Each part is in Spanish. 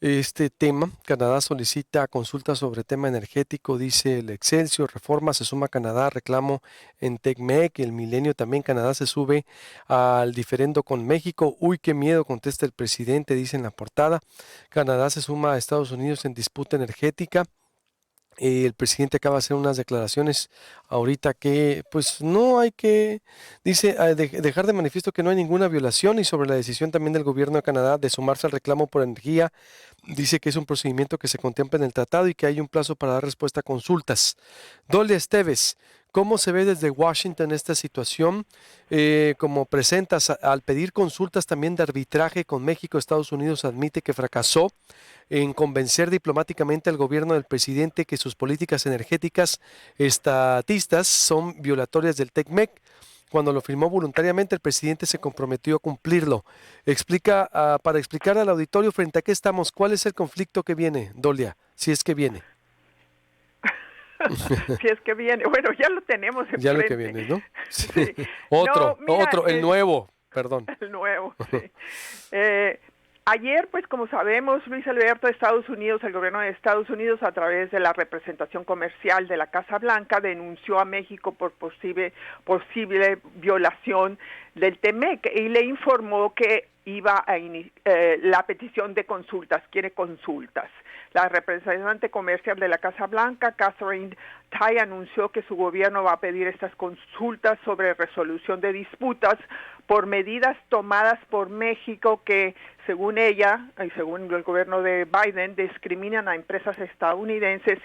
este tema. Canadá solicita consulta sobre tema energético, dice el Excelsior. Reforma se suma a Canadá, reclamo en TECMEC. El Milenio también, Canadá se sube al diferendo con México. Uy, qué miedo, contesta el presidente, dice en la portada. Canadá se suma a Estados Unidos en disputa energética. El presidente acaba de hacer unas declaraciones ahorita que, pues, no hay que, dice, dejar de manifiesto que no hay ninguna violación y sobre la decisión también del gobierno de Canadá de sumarse al reclamo por energía. Dice que es un procedimiento que se contempla en el tratado y que hay un plazo para dar respuesta a consultas. Dolia Esteves, ¿cómo se ve desde Washington esta situación? Como presentas, al pedir consultas también de arbitraje con México, Estados Unidos admite que fracasó en convencer diplomáticamente al gobierno del presidente que sus políticas energéticas estatistas son violatorias del TECMEC. Cuando lo firmó voluntariamente, el presidente se comprometió a cumplirlo. Explica, para explicar al auditorio frente a qué estamos, ¿cuál es el conflicto que viene, Dolia? Si es que viene. Si es que viene, bueno, ya lo tenemos Ya lo que enfrente. viene, ¿no? Sí. Sí. No, mira, El nuevo, perdón. el nuevo, sí. Eh, Ayer, pues como sabemos, Luis Alberto, Estados Unidos, el gobierno de Estados Unidos, a través de la representación comercial de la Casa Blanca, denunció a México por posible violación del TEMEC y le informó que iba a la petición de consultas, quiere consultas. La representante comercial de la Casa Blanca, Catherine Tai, anunció que su gobierno va a pedir estas consultas sobre resolución de disputas por medidas tomadas por México que, según ella y según el gobierno de Biden, discriminan a empresas estadounidenses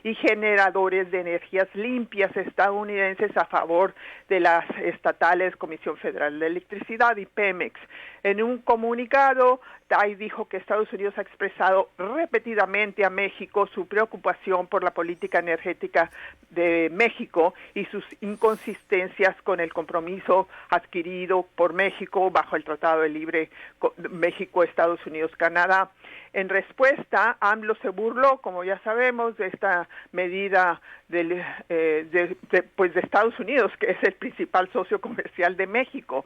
y generadores de energías limpias estadounidenses a favor de las estatales Comisión Federal de Electricidad y Pemex. En un comunicado, Tai dijo que Estados Unidos ha expresado repetidamente a México su preocupación por la política energética de México y sus inconsistencias con el compromiso adquirido por México bajo el Tratado de Libre México, Estados Unidos, Canadá. En respuesta, AMLO se burló, como ya sabemos, de esta medida de Estados Unidos, que es el principal socio comercial de México.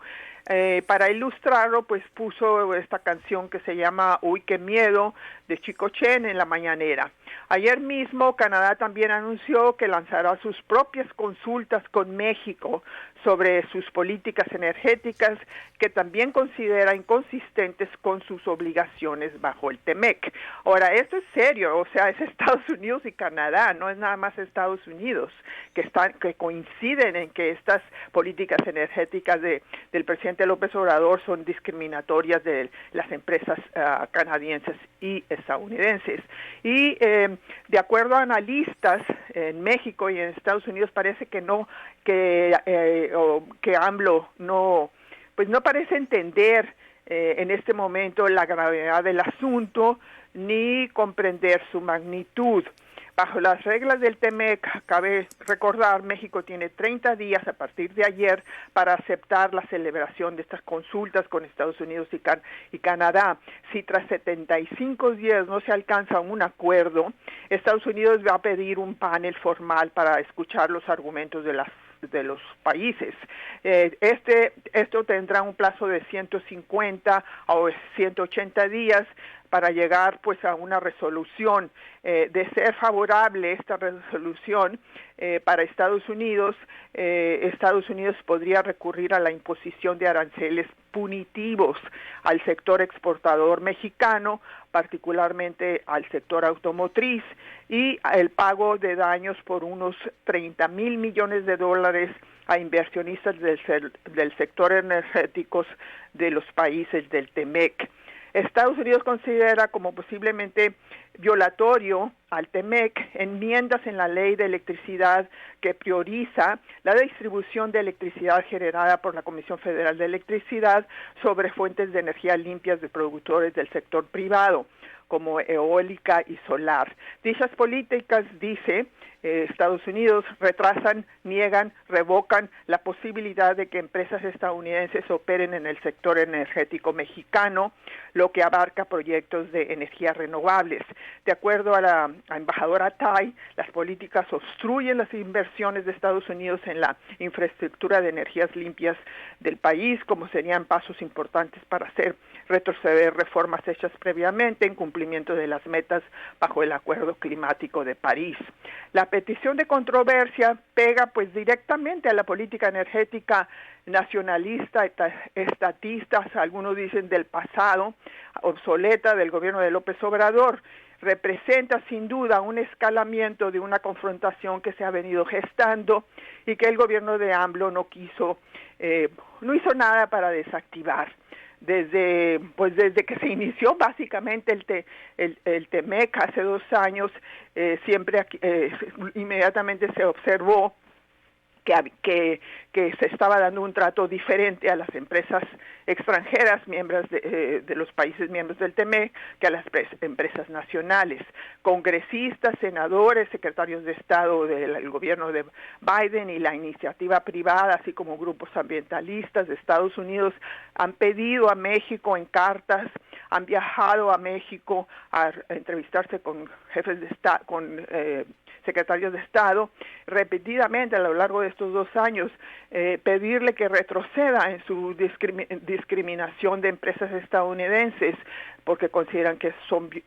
Para ilustrarlo, pues puso esta canción que se llama Uy, qué miedo, de Chico Chen en la mañanera. Ayer mismo, Canadá también anunció que lanzará sus propias consultas con México sobre sus políticas energéticas, que también considera inconsistentes con sus obligaciones bajo el TEMEC. Ahora, esto es serio, o sea, es Estados Unidos y Canadá, no es nada más Estados Unidos, que coinciden en que estas políticas energéticas del presidente López Obrador son discriminatorias de las empresas canadienses y estadounidenses. Y de acuerdo a analistas en México y en Estados Unidos, parece que AMLO no parece entender en este momento la gravedad del asunto ni comprender su magnitud. Bajo las reglas del TEMEC, cabe recordar, México tiene 30 días a partir de ayer para aceptar la celebración de estas consultas con Estados Unidos y Canadá. Si tras 75 días no se alcanza un acuerdo, Estados Unidos va a pedir un panel formal para escuchar los argumentos de los países. Esto tendrá un plazo de 150 o 180 días para llegar pues a una resolución. De ser favorable esta resolución para Estados Unidos podría recurrir a la imposición de aranceles punitivos al sector exportador mexicano, particularmente al sector automotriz, y el pago de daños por unos $30 mil millones a inversionistas del sector energéticos de los países del TEMEC. Estados Unidos considera como posiblemente violatorio al TEMEC enmiendas en la ley de electricidad que prioriza la distribución de electricidad generada por la Comisión Federal de Electricidad sobre fuentes de energía limpias de productores del sector privado, como eólica y solar. Dichas políticas, dice Estados Unidos, retrasan, niegan, revocan la posibilidad de que empresas estadounidenses operen en el sector energético mexicano, lo que abarca proyectos de energías renovables. De acuerdo a la embajadora Tai, las políticas obstruyen las inversiones de Estados Unidos en la infraestructura de energías limpias del país, como serían pasos importantes para hacer retroceder reformas hechas previamente, incumplir cumplimiento de las metas bajo el Acuerdo Climático de París. La petición de controversia pega pues directamente a la política energética nacionalista, estatistas, algunos dicen del pasado, obsoleta del gobierno de López Obrador. Representa sin duda un escalamiento de una confrontación que se ha venido gestando y que el gobierno de AMLO no hizo nada para desactivar. Desde que se inició básicamente el TEMEC hace 2 años, inmediatamente se observó que se estaba dando un trato diferente a las empresas extranjeras, miembros de los países miembros del TEMEC, que a las empresas nacionales. Congresistas, senadores, secretarios de Estado del gobierno de Biden y la iniciativa privada, así como grupos ambientalistas de Estados Unidos, han pedido a México en cartas, han viajado a México a entrevistarse con jefes de Estado, con secretarios de Estado, repetidamente a lo largo de estos 2 años, pedirle que retroceda en su discriminación de empresas estadounidenses, porque consideran que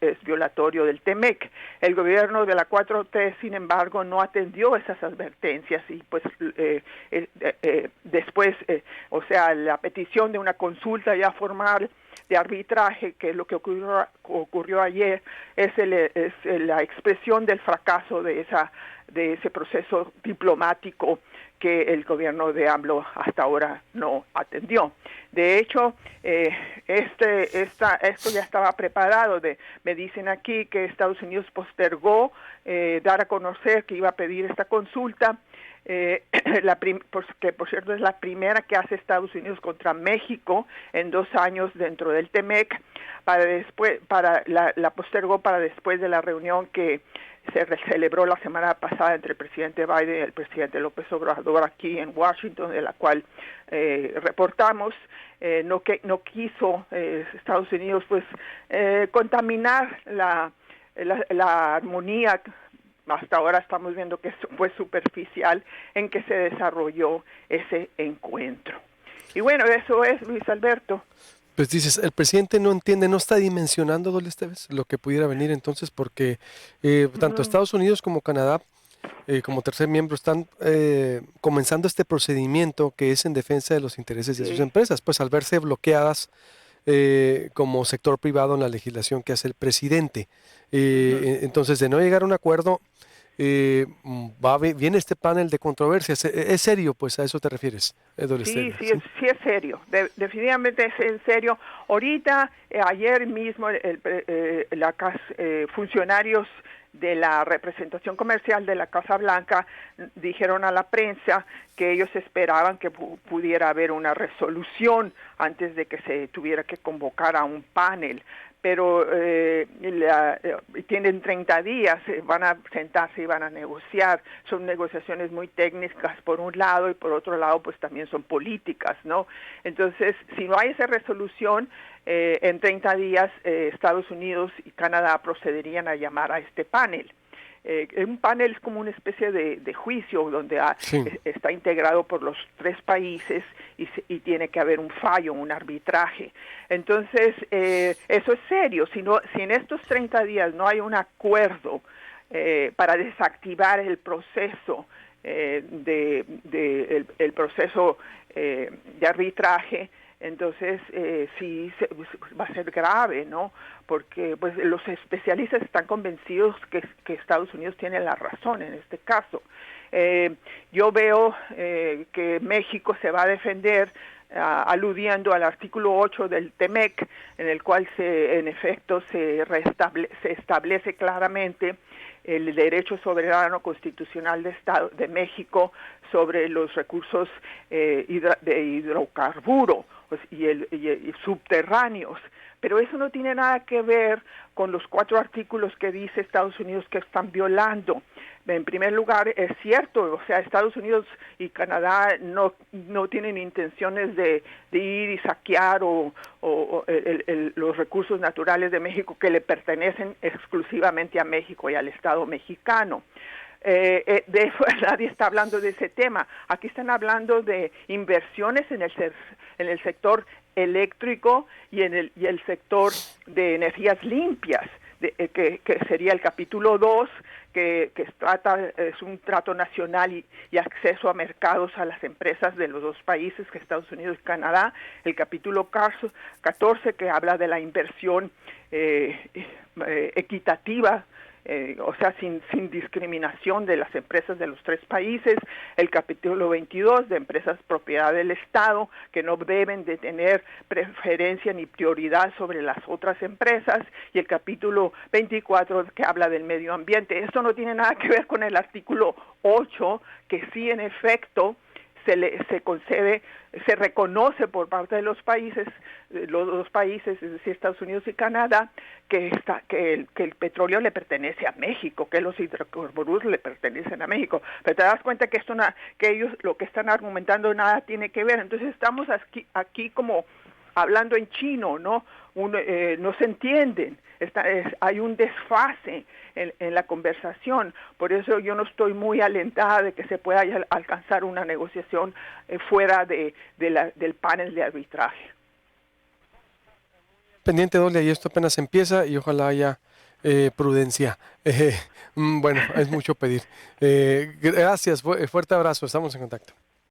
es violatorio del TEMEC. El gobierno de la 4T, sin embargo, no atendió esas advertencias y pues después, la petición de una consulta ya formal de arbitraje, que es lo que ocurrió ayer, es la expresión del fracaso de ese proceso diplomático que el gobierno de AMLO hasta ahora no atendió. De hecho, esto ya estaba preparado. Me dicen aquí que Estados Unidos postergó dar a conocer que iba a pedir esta consulta, que por cierto es la primera que hace Estados Unidos contra México en 2 años dentro del TEMEC. La postergó para después de la reunión que se celebró la semana pasada entre el presidente Biden y el presidente López Obrador aquí en Washington, de la cual reportamos. No quiso Estados Unidos contaminar la armonía. Hasta ahora estamos viendo que fue superficial en que se desarrolló ese encuentro. Y bueno, eso es, Luis Alberto. Pues dices, el presidente no entiende, no está dimensionando, Dolly Esteves, lo que pudiera venir entonces, porque tanto Estados Unidos como Canadá, como tercer miembro, están comenzando este procedimiento que es en defensa de los intereses de sus empresas, pues al verse bloqueadas como sector privado en la legislación que hace el presidente. Entonces, de no llegar a un acuerdo, viene este panel de controversias. ¿Es serio? Pues a eso te refieres, Dolly Esteves. Sí es serio. Definitivamente es en serio. Ahorita, ayer mismo, funcionarios de la representación comercial de la Casa Blanca dijeron a la prensa que ellos esperaban que pudiera haber una resolución antes de que se tuviera que convocar a un panel, pero tienen 30 días, van a sentarse y van a negociar. Son negociaciones muy técnicas por un lado y por otro lado pues también son políticas, ¿no? Entonces, si no hay esa resolución, en 30 días Estados Unidos y Canadá procederían a llamar a este panel. Un panel es como una especie de juicio donde está integrado por los 3 países y tiene que haber un fallo, un arbitraje. Entonces, eso es serio. Si en estos 30 días no hay un acuerdo para desactivar el proceso el proceso de arbitraje, entonces sí va a ser grave, ¿no? Porque pues los especialistas están convencidos que Estados Unidos tiene la razón en este caso. Yo veo que México se va a defender aludiendo al artículo 8 del TEMEC, en el cual en efecto se establece claramente el derecho soberano constitucional de México sobre los recursos de hidrocarburo y subterráneos. Pero eso no tiene nada que ver con los 4 artículos que dice Estados Unidos que están violando. En primer lugar, es cierto, o sea, Estados Unidos y Canadá no tienen intenciones de ir y saquear los recursos naturales de México que le pertenecen exclusivamente a México y al Estado mexicano. Nadie está hablando de ese tema. Aquí están hablando de inversiones en el sector eléctrico y en el sector de energías limpias. que sería el capítulo 2, que es un trato nacional y acceso a mercados a las empresas de los dos países, que Estados Unidos y Canadá. El capítulo 14, que habla de la inversión equitativa, o sea, sin discriminación de las empresas de los tres países. El capítulo 22 de empresas propiedad del Estado, que no deben de tener preferencia ni prioridad sobre las otras empresas, y el capítulo 24 que habla del medio ambiente. Esto no tiene nada que ver con el artículo 8, que sí, en efecto, se concede, se reconoce por parte de los dos países, es decir, Estados Unidos y Canadá, que el petróleo le pertenece a México, que los hidrocarburos le pertenecen a México. Pero te das cuenta que que ellos lo que están argumentando nada tiene que ver. Entonces estamos aquí como hablando en chino, ¿no? No se entienden. Hay un desfase en la conversación. Por eso yo no estoy muy alentada de que se pueda alcanzar una negociación fuera del panel de arbitraje. Pendiente, Dolia, y esto apenas empieza y ojalá haya prudencia. Bueno, es mucho pedir. Gracias, fuerte abrazo, estamos en contacto.